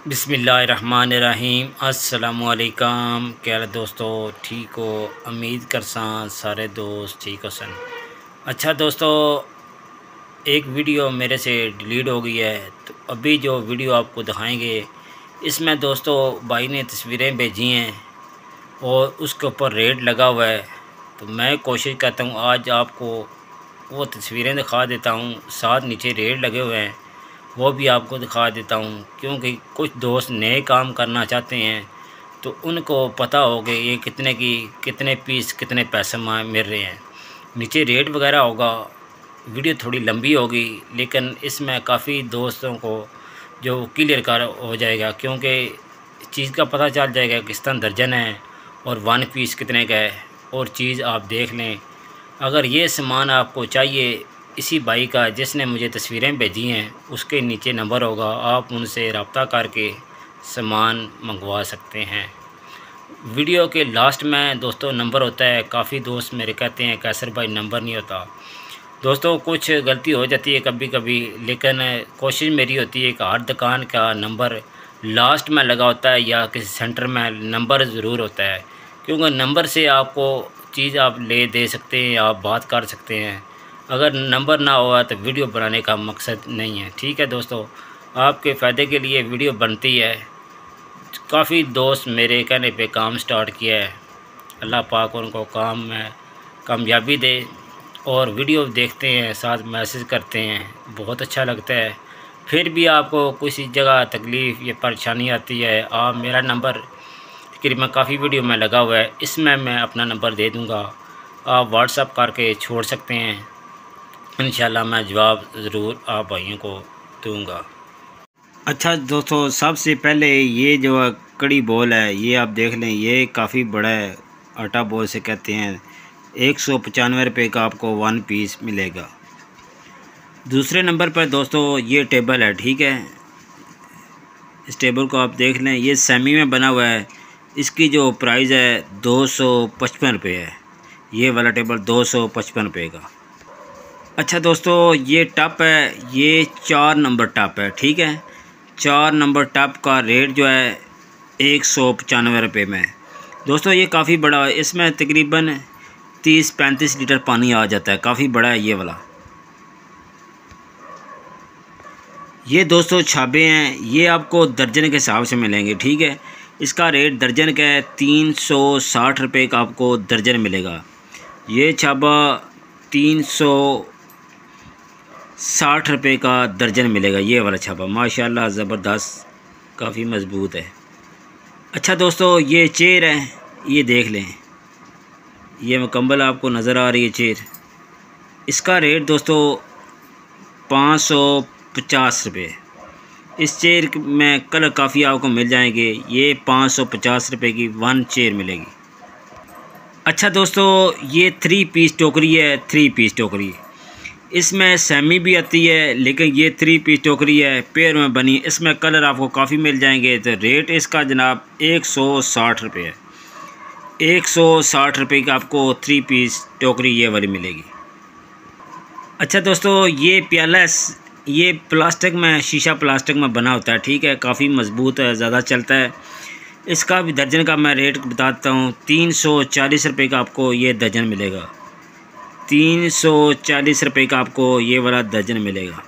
बिस्मिल्लाहिर्रहमानिर्रहीम। अस्सलामुअलैकुम। क्या हाल है दोस्तों, ठीक हो? उम्मीद करसां सारे दोस्त ठीक हो सन। अच्छा दोस्तों, एक वीडियो मेरे से डिलीट हो गई है, तो अभी जो वीडियो आपको दिखाएंगे इसमें दोस्तों भाई ने तस्वीरें भेजी हैं और उसके ऊपर रेट लगा हुआ है। तो मैं कोशिश करता हूँ आज आपको वो तस्वीरें दिखा देता हूँ, साथ नीचे रेट लगे हुए हैं वो भी आपको दिखा देता हूँ, क्योंकि कुछ दोस्त नए काम करना चाहते हैं तो उनको पता हो कि ये कितने की कितने पीस कितने पैसे मिल रहे हैं। नीचे रेट वगैरह होगा। वीडियो थोड़ी लंबी होगी लेकिन इसमें काफ़ी दोस्तों को जो क्लियर कर हो जाएगा, क्योंकि चीज़ का पता चल जाएगा किस तरह दर्जन है और वन पीस कितने का है। और चीज़ आप देख लें। अगर ये सामान आपको चाहिए इसी भाई का जिसने मुझे तस्वीरें भेजी हैं, उसके नीचे नंबर होगा, आप उनसे रब्ता करके सामान मंगवा सकते हैं। वीडियो के लास्ट में दोस्तों नंबर होता है। काफ़ी दोस्त मेरे कहते हैं कैसर भाई नंबर नहीं होता। दोस्तों कुछ गलती हो जाती है कभी कभी, लेकिन कोशिश मेरी होती है कि हर दुकान का नंबर लास्ट में लगा होता है या किसी सेंटर में नंबर ज़रूर होता है, क्योंकि नंबर से आपको चीज़ आप ले दे सकते हैं, आप बात कर सकते हैं। अगर नंबर ना हुआ तो वीडियो बनाने का मकसद नहीं है। ठीक है दोस्तों, आपके फ़ायदे के लिए वीडियो बनती है। काफ़ी दोस्त मेरे कहने पे काम स्टार्ट किया है। अल्लाह पाक उनको काम में कामयाबी दे। और वीडियो देखते हैं, साथ मैसेज करते हैं, बहुत अच्छा लगता है। फिर भी आपको किसी जगह तकलीफ़ या परेशानी आती है, आप मेरा नंबर तकरीबन काफ़ी वीडियो में लगा हुआ है, इसमें मैं अपना नंबर दे दूँगा, आप व्हाट्सअप करके छोड़ सकते हैं। इंशाल्लाह मैं जवाब ज़रूर आप भाइयों को दूँगा। अच्छा दोस्तों, सबसे पहले ये जो कड़ी बॉल है ये आप देख लें, ये काफ़ी बड़ा है, आटा बॉल से कहते हैं। 195 रुपये का आपको वन पीस मिलेगा। दूसरे नंबर पर दोस्तों ये टेबल है, ठीक है। इस टेबल को आप देख लें, ये सेमी में बना हुआ है। इसकी जो प्राइस है 255 रुपये है। ये वाला टेबल 255 रुपये का। अच्छा दोस्तों, ये टप है, ये 4 नंबर टप है, ठीक है। 4 नंबर टप का रेट जो है 195 रुपये में। दोस्तों ये काफ़ी बड़ा है, इसमें तकरीबन 30-35 लीटर पानी आ जाता है, काफ़ी बड़ा है ये वाला। ये दोस्तों छाबे हैं, ये आपको दर्जन के हिसाब से मिलेंगे, ठीक है। इसका रेट दर्जन का है, 360 रुपये का आपको दर्जन मिलेगा। ये छाबा 360 रुपये का दर्जन मिलेगा, ये वाला छाबा माशाल्लाह ज़बरदस्त, काफ़ी मज़बूत है। अच्छा दोस्तों, ये चेयर है, ये देख लें, ये मुकम्मल आपको नज़र आ रही है चेयर। इसका रेट दोस्तों 550 रुपये। इस चेयर में कलर काफ़ी आपको मिल जाएंगे। ये 550 रुपये की वन चेयर मिलेगी। अच्छा दोस्तों, ये 3 पीस टोकरी है, 3 पीस टोकरी। इसमें सेमी भी आती है, लेकिन ये 3 पीस टोकरी है, पेयर में बनी। इसमें कलर आपको काफ़ी मिल जाएंगे। तो रेट इसका जनाब 160 रुपये है। 160 रुपये की आपको 3 पीस टोकरी ये वाली मिलेगी। अच्छा दोस्तों, ये प्याला ये प्लास्टिक में, शीशा प्लास्टिक में बना होता है, ठीक है। काफ़ी मज़बूत है, ज़्यादा चलता है। इसका भी दर्जन का मैं रेट बताता हूँ, 340 रुपये का आपको ये दर्जन मिलेगा। 340 रुपये का आपको ये वाला दर्जन मिलेगा।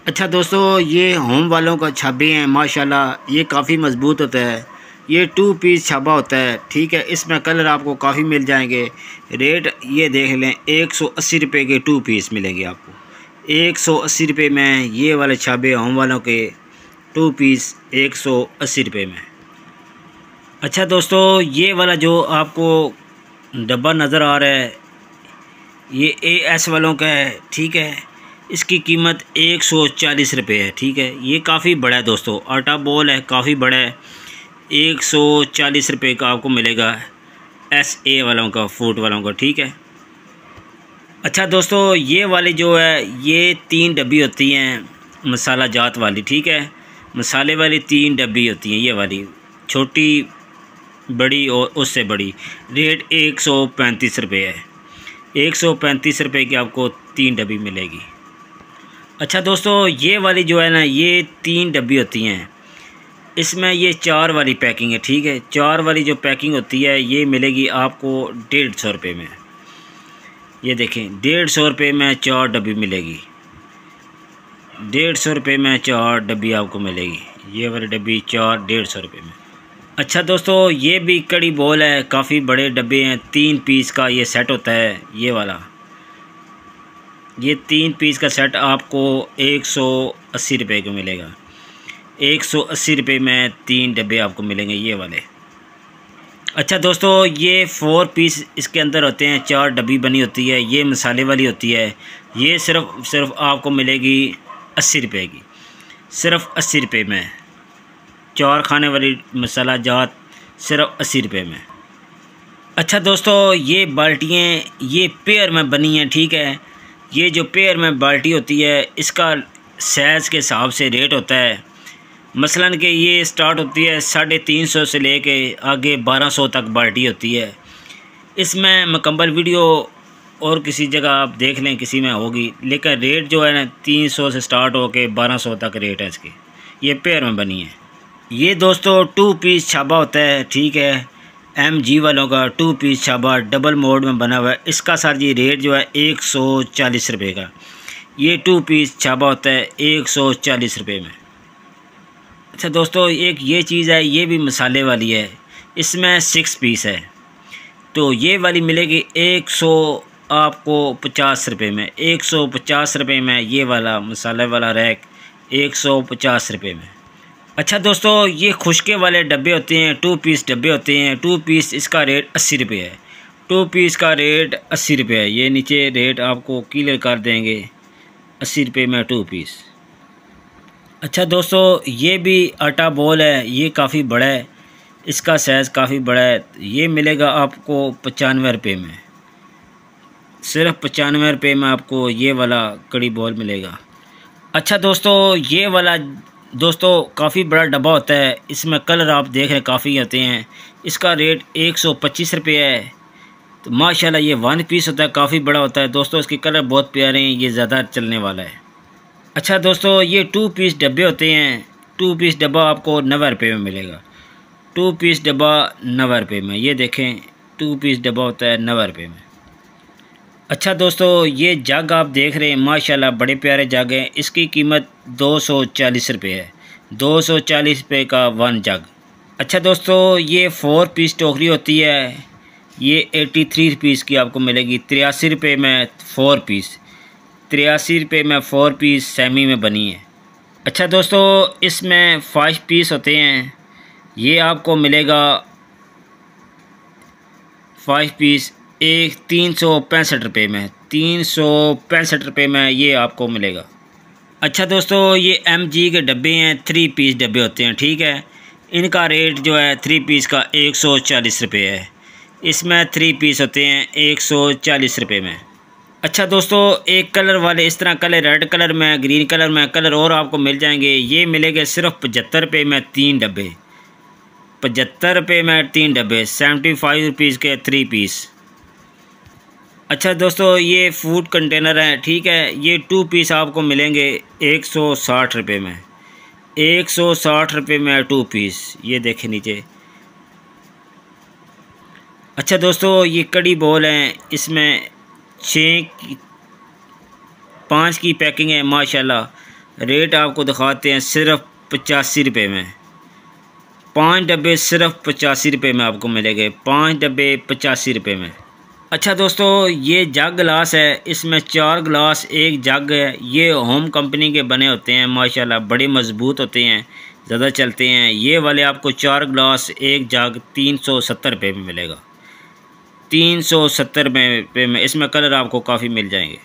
अच्छा दोस्तों, ये होम वालों का छाबे हैं, माशाल्लाह ये काफ़ी मज़बूत होता है। ये 2 पीस छाबा होता है, ठीक है। इसमें कलर आपको काफ़ी मिल जाएंगे। रेट ये देख लें, 180 रुपये के 2 पीस मिलेंगे आपको। 180 रुपये में ये वाले छाबे होम वालों के 2 पीस 180 रुपये में। अच्छा दोस्तों, ये वाला जो आपको डब्बा नज़र आ रहा है ये AS वालों का है, ठीक है। इसकी कीमत 140 रुपये है, ठीक है। ये काफ़ी बड़ा है दोस्तों, आटा बॉल है, काफ़ी बड़ा है। 140 रुपये का आपको मिलेगा SA वालों का, फूड वालों का, ठीक है। अच्छा दोस्तों, ये वाली जो है ये 3 डब्बी होती हैं मसाला जात वाली, ठीक है। मसाले वाली 3 डब्बी होती हैं, ये वाली छोटी, बड़ी और उससे बड़ी। रेट 135 रुपये है। 135 रुपये की आपको 3 डब्बी मिलेगी। अच्छा दोस्तों, ये वाली जो है ना, ये 3 डब्बी होती हैं। इसमें ये 4 वाली पैकिंग है, ठीक है। 4 वाली जो पैकिंग होती है ये मिलेगी आपको 150 रुपये में। ये देखें, 150 रुपये में 4 डब्बी मिलेगी। 150 रुपये में 4 डब्बी आपको मिलेगी। ये वाली डब्बी 4 150 रुपये में। अच्छा दोस्तों, ये भी कड़ी बॉल है, काफ़ी बड़े डब्बे हैं। 3 पीस का ये सेट होता है, ये वाला। ये 3 पीस का सेट आपको 180 रुपये को मिलेगा। 180 रुपये में 3 डब्बे आपको मिलेंगे, ये वाले। अच्छा दोस्तों, ये 4 पीस इसके अंदर होते हैं, 4 डब्बी बनी होती है। ये मसाले वाली होती है। ये सिर्फ आपको मिलेगी 80 रुपये की, सिर्फ 80 रुपये में। 4 खाने वाली मसाला जात सिर्फ 80 रुपये में। अच्छा दोस्तों, ये बाल्टियाँ ये पेयर में बनी हैं, ठीक है। ये जो पेयर में बाल्टी होती है, इसका साइज़ के हिसाब से रेट होता है। मसलन कि ये स्टार्ट होती है 350 से लेके आगे 1200 तक बाल्टी होती है। इसमें मुकम्मल वीडियो और किसी जगह आप देख लें, किसी में होगी, लेकिन रेट जो है ना 300 से स्टार्ट होके 1200 तक रेट है इसकी। ये पेयर में बनी है। ये दोस्तों 2 पीस छाबा होता है, ठीक है। MG वालों का 2 पीस छाबा डबल मोड में बना हुआ है। इसका सर जी रेट जो है 140 रुपये का। ये 2 पीस छाबा होता है 140 रुपये में। अच्छा दोस्तों, एक ये चीज़ है, ये भी मसाले वाली है। इसमें 6 पीस है, तो ये वाली मिलेगी 150 रुपये में। 150 रुपये में ये वाला मसाले वाला रैक 150 रुपये में। अच्छा दोस्तों, ये खुशके वाले डब्बे होते हैं, 2 पीस डब्बे होते हैं। 2 पीस इसका रेट 80 रुपये है। 2 पीस का रेट 80 रुपये है। ये नीचे रेट आपको क्लियर कर देंगे, 80 रुपये में 2 पीस। अच्छा दोस्तों, ये भी आटा बॉल है, ये काफ़ी बड़ा है, इसका साइज़ काफ़ी बड़ा है। ये मिलेगा आपको 95 रुपये में, सिर्फ 95 रुपये में आपको ये वाला कड़ी बॉल मिलेगा। अच्छा दोस्तों, ये वाला दोस्तों काफ़ी बड़ा डब्बा होता है। इसमें कलर आप देख रहे हैं काफ़ी होते हैं। इसका रेट 125 रुपये है। तो माशाल्लाह ये 1 पीस होता है, काफ़ी बड़ा होता है दोस्तों। इसके कलर बहुत प्यारे हैं, ये ज़्यादा चलने वाला है। अच्छा दोस्तों, ये 2 पीस डब्बे होते हैं। 2 पीस डब्बा आपको 90 रुपये में मिलेगा। 2 पीस डब्बा 90 रुपये में। ये देखें, 2 पीस डब्बा होता है 90 रुपये में। अच्छा दोस्तों, ये जग आप देख रहे हैं, माशाल्लाह बड़े प्यारे जग हैं। इसकी कीमत 240 रुपये है। 240 रुपये का 1 जग। अच्छा दोस्तों, ये 4 पीस टोकरी होती है। ये 83 रुपीस की आपको मिलेगी। 83 रुपये में 4 पीस। 83 रुपये में 4 पीस सेमी में बनी है। अच्छा दोस्तों, इसमें 5 पीस होते हैं। ये आपको मिलेगा 5 पीस 365 रुपये में। 365 रुपये में ये आपको मिलेगा। अच्छा दोस्तों, ये MG के डब्बे हैं, 3 पीस डब्बे होते हैं, ठीक है। इनका रेट जो है 3 पीस का 140 रुपये है। इसमें 3 पीस होते हैं 140 रुपये में। अच्छा दोस्तों, एक कलर वाले इस तरह कलर, रेड कलर में, ग्रीन कलर में कलर और आपको मिल जाएंगे। ये मिलेंगे सिर्फ 75 रुपये में 3 डब्बे। 75 रुपये में 3 डब्बे, 75 रुपीज़ के 3 पीस। अच्छा दोस्तों, ये फूड कंटेनर है, ठीक है। ये 2 पीस आपको मिलेंगे 160 रुपये में। 160 रुपये में 2 पीस। ये देखें नीचे। अच्छा दोस्तों, ये कड़ी बॉल हैं, इसमें 5 की पैकिंग है। माशाल्लाह रेट आपको दिखाते हैं सिर्फ 85 रुपये में। 5 डब्बे सिर्फ 85 रुपये में आपको मिलेंगे। 5 डब्बे 85 रुपये में। अच्छा दोस्तों, ये जग गिलास है, इसमें 4 गिलास 1 जग है। ये होम कंपनी के बने होते हैं, माशाल्लाह बड़े मज़बूत होते हैं, ज़्यादा चलते हैं। ये वाले आपको 4 गिलास 1 जग 370 रुपये में मिलेगा। 370 रुपये में। इसमें कलर आपको काफ़ी मिल जाएंगे।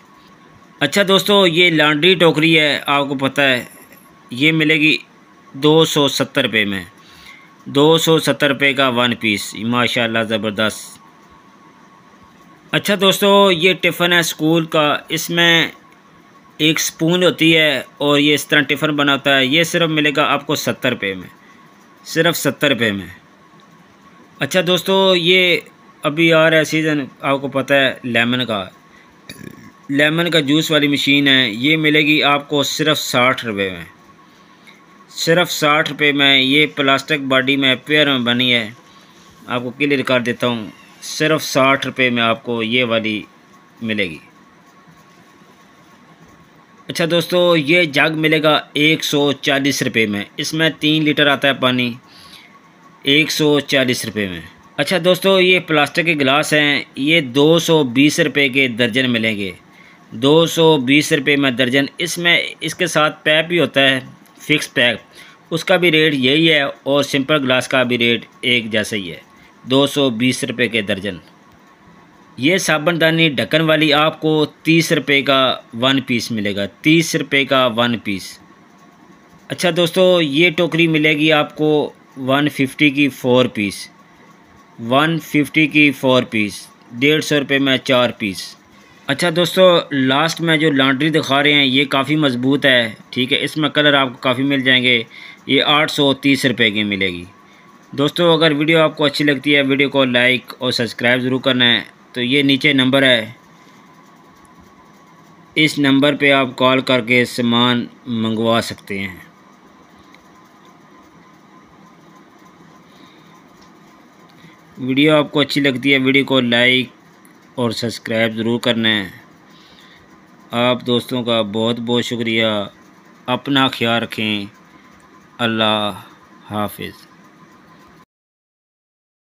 अच्छा दोस्तों, ये लॉन्ड्री टोकरी है, आपको पता है, ये मिलेगी 270 रुपये में। 270 रुपये का 1 पीस, माशाल्लाह ज़बरदस्त। अच्छा दोस्तों, ये टिफ़िन है स्कूल का। इसमें एक स्पून होती है और ये इस तरह टिफ़िन बना होता है। ये सिर्फ मिलेगा आपको 70 रुपये में, सिर्फ 70 रुपये में। अच्छा दोस्तों, ये अभी आ रहा है सीज़न, आपको पता है लेमन का। लेमन का जूस वाली मशीन है, ये मिलेगी आपको सिर्फ 60 रुपये में। सिर्फ 60 रुपये में ये प्लास्टिक बॉडी में पेयर में बनी है। आपको क्लियर कर देता हूँ, सिर्फ 60 रुपये में आपको ये वाली मिलेगी। अच्छा दोस्तों, ये जग मिलेगा 140 रुपये में। इसमें 3 लीटर आता है पानी, 140 रुपये में। अच्छा दोस्तों, ये प्लास्टिक के गिलास हैं, ये 220 रुपये के दर्जन मिलेंगे, 220 रुपये में दर्जन। इसमें इसके साथ पैप भी होता है, फिक्स पैप, उसका भी रेट यही है और सिंपल ग्लास का भी रेट एक जैसा ही है, 220 रुपये के दर्जन। ये साबुनदानी ढक्कन वाली आपको 30 रुपये का 1 पीस मिलेगा, 30 रुपये का 1 पीस। अच्छा दोस्तों, ये टोकरी मिलेगी आपको 150 की 4 पीस, 150 की 4 पीस, 150 रुपये में 4 पीस। अच्छा दोस्तों, लास्ट में जो लॉन्ड्री दिखा रहे हैं ये काफ़ी मज़बूत है, ठीक है। इसमें कलर आपको काफ़ी मिल जाएंगे, ये 830 रुपये की मिलेगी। दोस्तों, अगर वीडियो आपको अच्छी लगती है, वीडियो को लाइक और सब्सक्राइब ज़रूर करना है। तो ये नीचे नंबर है, इस नंबर पे आप कॉल करके सामान मंगवा सकते हैं। वीडियो आपको अच्छी लगती है, वीडियो को लाइक और सब्सक्राइब ज़रूर करना है। आप दोस्तों का बहुत बहुत शुक्रिया। अपना ख्याल रखें। अल्लाह हाफिज़।